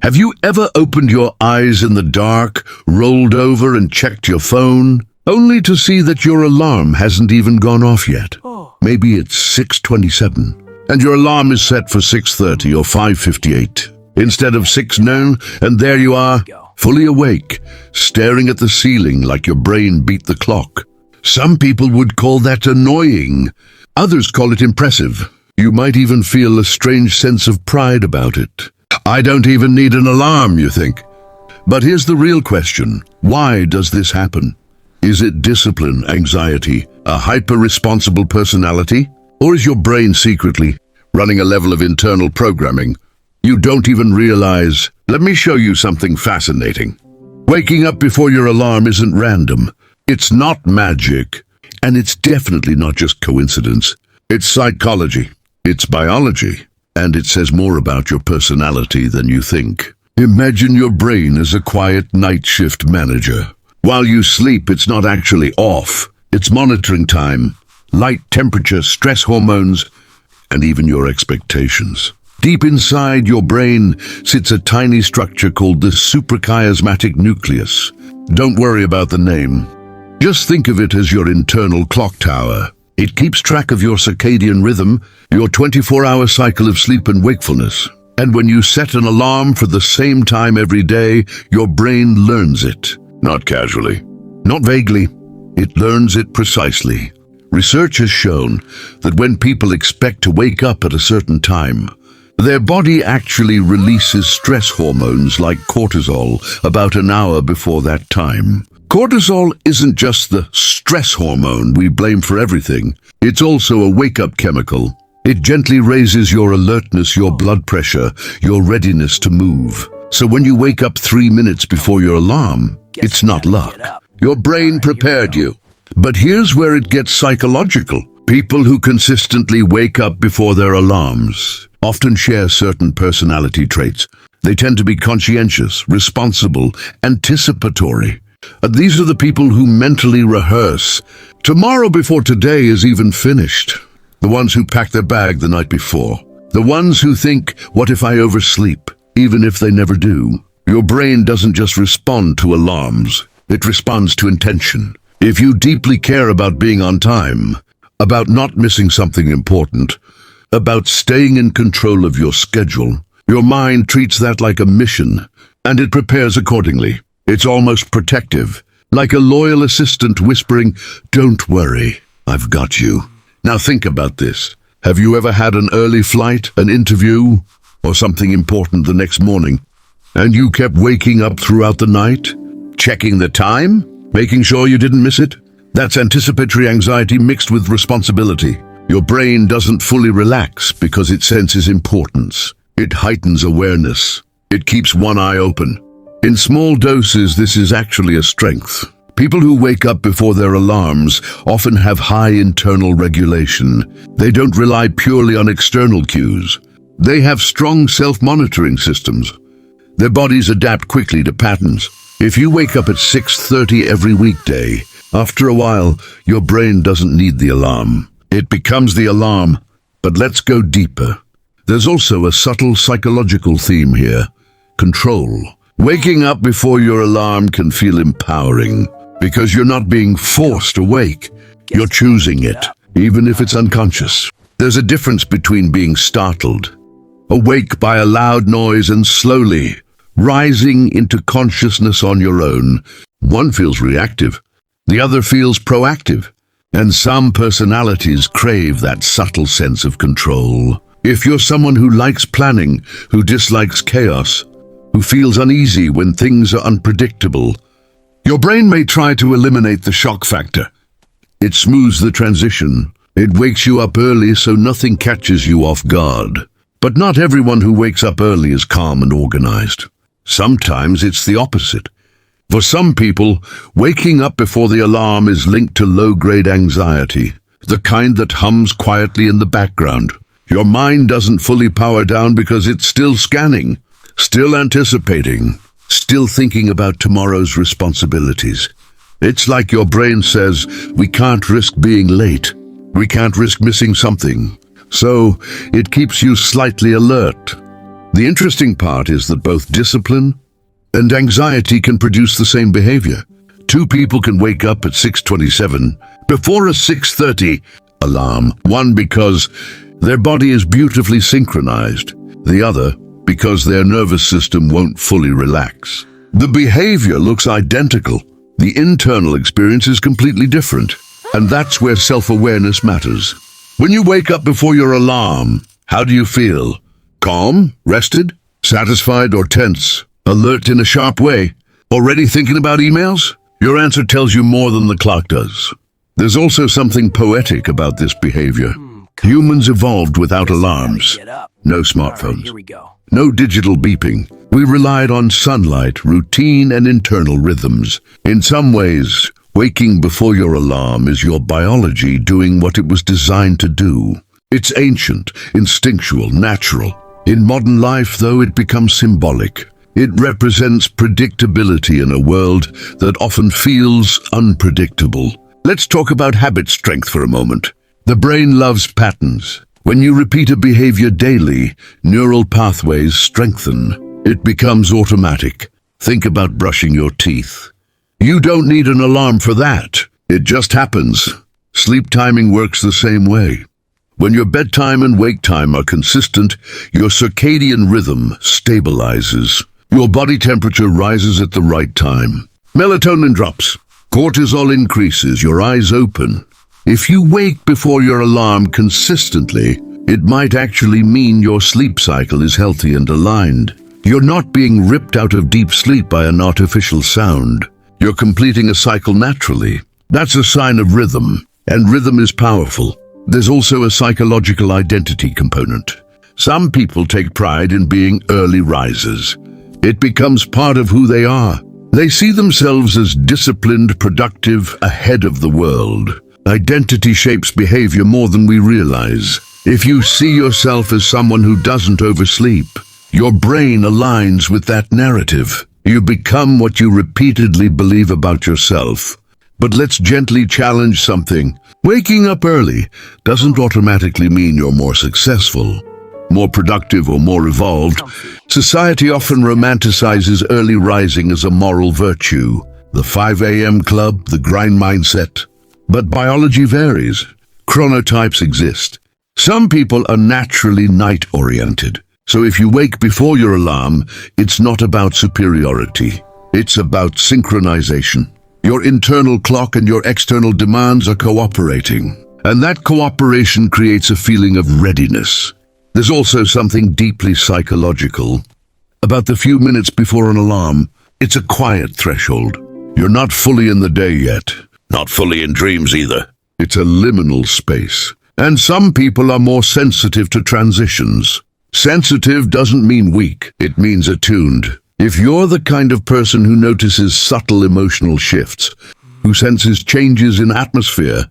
Have you ever opened your eyes in the dark, rolled over and checked your phone, only to see that your alarm hasn't even gone off yet? Maybe it's 6:27, and your alarm is set for 6:30 or 5:58, instead of 6 noon, and there you are, fully awake, staring at the ceiling like your brain beat the clock. Some people would call that annoying. Others call it impressive. You might even feel a strange sense of pride about it. I don't even need an alarm, you think. But here's the real question. Why does this happen? Is it discipline, anxiety, a hyper-responsible personality? Or is your brain secretly running a level of internal programming you don't even realize? Let me show you something fascinating. Waking up before your alarm isn't random. It's not magic. And it's definitely not just coincidence. It's psychology. It's biology. And it says more about your personality than you think. Imagine your brain as a quiet night shift manager. While you sleep, it's not actually off. It's monitoring time, light, temperature, stress hormones, and even your expectations. Deep inside your brain sits a tiny structure called the suprachiasmatic nucleus. Don't worry about the name. Just think of it as your internal clock tower. It keeps track of your circadian rhythm, your 24-hour cycle of sleep and wakefulness. And when you set an alarm for the same time every day, your brain learns it. Not casually, not vaguely. It learns it precisely. Research has shown that when people expect to wake up at a certain time, their body actually releases stress hormones like cortisol about an hour before that time. Cortisol isn't just the stress hormone we blame for everything. It's also a wake-up chemical. It gently raises your alertness, your blood pressure, your readiness to move. So when you wake up 3 minutes before your alarm, it's not luck. Your brain prepared you. But here's where it gets psychological. People who consistently wake up before their alarms often share certain personality traits. They tend to be conscientious, responsible, anticipatory. These are the people who mentally rehearse tomorrow before today is even finished. The ones who pack their bag the night before. The ones who think, what if I oversleep? Even if they never do. Your brain doesn't just respond to alarms. It responds to intention. If you deeply care about being on time, about not missing something important, about staying in control of your schedule, your mind treats that like a mission, and it prepares accordingly. It's almost protective, like a loyal assistant whispering, "Don't worry, I've got you." Now think about this. Have you ever had an early flight, an interview, or something important the next morning, and you kept waking up throughout the night, checking the time, making sure you didn't miss it? That's anticipatory anxiety mixed with responsibility. Your brain doesn't fully relax because it senses importance. It heightens awareness. It keeps one eye open. In small doses, this is actually a strength. People who wake up before their alarms often have high internal regulation. They don't rely purely on external cues. They have strong self-monitoring systems. Their bodies adapt quickly to patterns. If you wake up at 6:30 every weekday, after a while, your brain doesn't need the alarm. It becomes the alarm. But let's go deeper. There's also a subtle psychological theme here. Control. Waking up before your alarm can feel empowering because you're not being forced awake. You're choosing it, even if it's unconscious. There's a difference between being startled, awake by a loud noise, and slowly rising into consciousness on your own. One feels reactive, the other feels proactive. And some personalities crave that subtle sense of control. If you're someone who likes planning, who dislikes chaos, who feels uneasy when things are unpredictable, your brain may try to eliminate the shock factor. It smooths the transition. It wakes you up early so nothing catches you off guard. But not everyone who wakes up early is calm and organized. Sometimes it's the opposite. For some people, waking up before the alarm is linked to low-grade anxiety, the kind that hums quietly in the background. Your mind doesn't fully power down because it's still scanning, still anticipating, still thinking about tomorrow's responsibilities. It's like your brain says, we can't risk being late. We can't risk missing something. So it keeps you slightly alert. The interesting part is that both discipline and anxiety can produce the same behavior. Two people can wake up at 6:27 before a 6:30 alarm, one because their body is beautifully synchronized, the other because their nervous system won't fully relax. The behavior looks identical. The internal experience is completely different, and that's where self-awareness matters. When you wake up before your alarm, how do you feel? Calm, rested, satisfied, or tense? Alert in a sharp way? Already thinking about emails? Your answer tells you more than the clock does. There's also something poetic about this behavior. Humans evolved without alarms. No smartphones. No digital beeping. We relied on sunlight, routine, and internal rhythms. In some ways, waking before your alarm is your biology doing what it was designed to do. It's ancient, instinctual, natural. In modern life, though, it becomes symbolic. It represents predictability in a world that often feels unpredictable. Let's talk about habit strength for a moment. The brain loves patterns. When you repeat a behavior daily, neural pathways strengthen. It becomes automatic. Think about brushing your teeth. You don't need an alarm for that. It just happens. Sleep timing works the same way. When your bedtime and wake time are consistent, your circadian rhythm stabilizes. Your body temperature rises at the right time. Melatonin drops. Cortisol increases. Your eyes open. If you wake before your alarm consistently, it might actually mean your sleep cycle is healthy and aligned. You're not being ripped out of deep sleep by an artificial sound. You're completing a cycle naturally. That's a sign of rhythm, and rhythm is powerful. There's also a psychological identity component. Some people take pride in being early risers. It becomes part of who they are. They see themselves as disciplined, productive, ahead of the world. Identity shapes behavior more than we realize. If you see yourself as someone who doesn't oversleep, your brain aligns with that narrative. You become what you repeatedly believe about yourself. But let's gently challenge something. Waking up early doesn't automatically mean you're more successful, more productive, or more evolved. Society often romanticizes early rising as a moral virtue, the 5 a.m. club, the grind mindset. But biology varies. Chronotypes exist. Some people are naturally night-oriented. So if you wake before your alarm, it's not about superiority. It's about synchronization. Your internal clock and your external demands are cooperating. And that cooperation creates a feeling of readiness. There's also something deeply psychological about the few minutes before an alarm. It's a quiet threshold. You're not fully in the day yet. Not fully in dreams either. It's a liminal space. And some people are more sensitive to transitions. Sensitive doesn't mean weak. It means attuned. If you're the kind of person who notices subtle emotional shifts, who senses changes in atmosphere,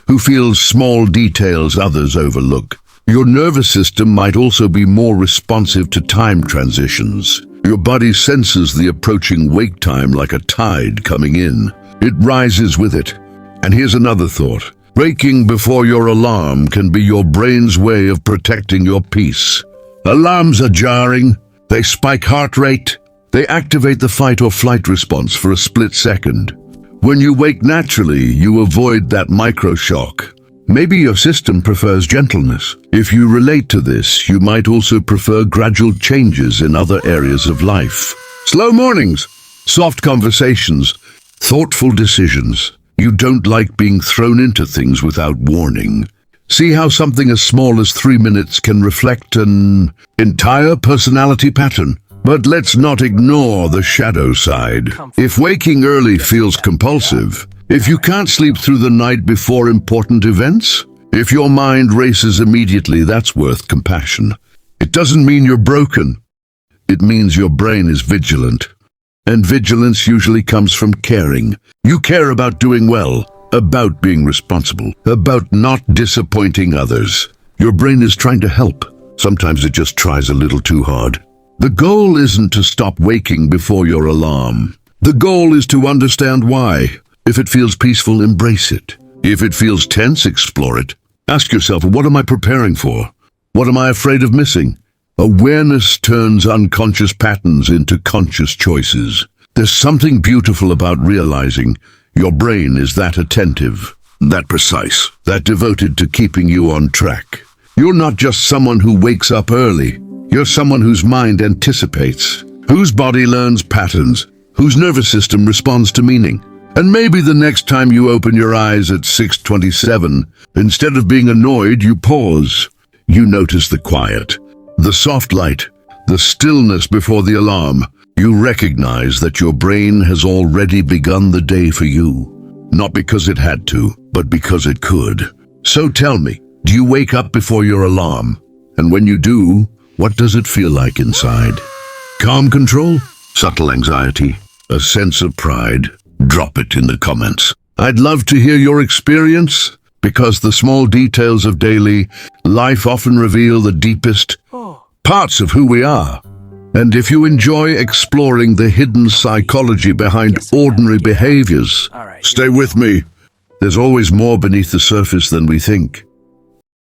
who feels small details others overlook, your nervous system might also be more responsive to time transitions. Your body senses the approaching wake time like a tide coming in. It rises with it. And here's another thought. Waking before your alarm can be your brain's way of protecting your peace. Alarms are jarring. They spike heart rate. They activate the fight or flight response for a split second. When you wake naturally, you avoid that microshock. Maybe your system prefers gentleness. If you relate to this, you might also prefer gradual changes in other areas of life. Slow mornings, soft conversations, thoughtful decisions. You don't like being thrown into things without warning. See how something as small as 3 minutes can reflect an entire personality pattern. But let's not ignore the shadow side. If waking early feels compulsive, if you can't sleep through the night before important events, if your mind races immediately, that's worth compassion. It doesn't mean you're broken. It means your brain is vigilant. And vigilance usually comes from caring. You care about doing well, about being responsible, about not disappointing others. Your brain is trying to help. Sometimes it just tries a little too hard. The goal isn't to stop waking before your alarm. The goal is to understand why. If it feels peaceful, embrace it. If it feels tense, explore it. Ask yourself, what am I preparing for? What am I afraid of missing? Awareness turns unconscious patterns into conscious choices. There's something beautiful about realizing your brain is that attentive, that precise, that devoted to keeping you on track. You're not just someone who wakes up early. You're someone whose mind anticipates, whose body learns patterns, whose nervous system responds to meaning. And maybe the next time you open your eyes at 6:27, instead of being annoyed, you pause. You notice the quiet, the soft light, the stillness before the alarm. You recognize that your brain has already begun the day for you. Not because it had to, but because it could. So tell me, do you wake up before your alarm? And when you do, what does it feel like inside? Calm control? Subtle anxiety? A sense of pride? Drop it in the comments. I'd love to hear your experience, because the small details of daily life often reveal the deepest parts of who we are. And if you enjoy exploring the hidden psychology behind ordinary behaviors, stay with me. There's always more beneath the surface than we think.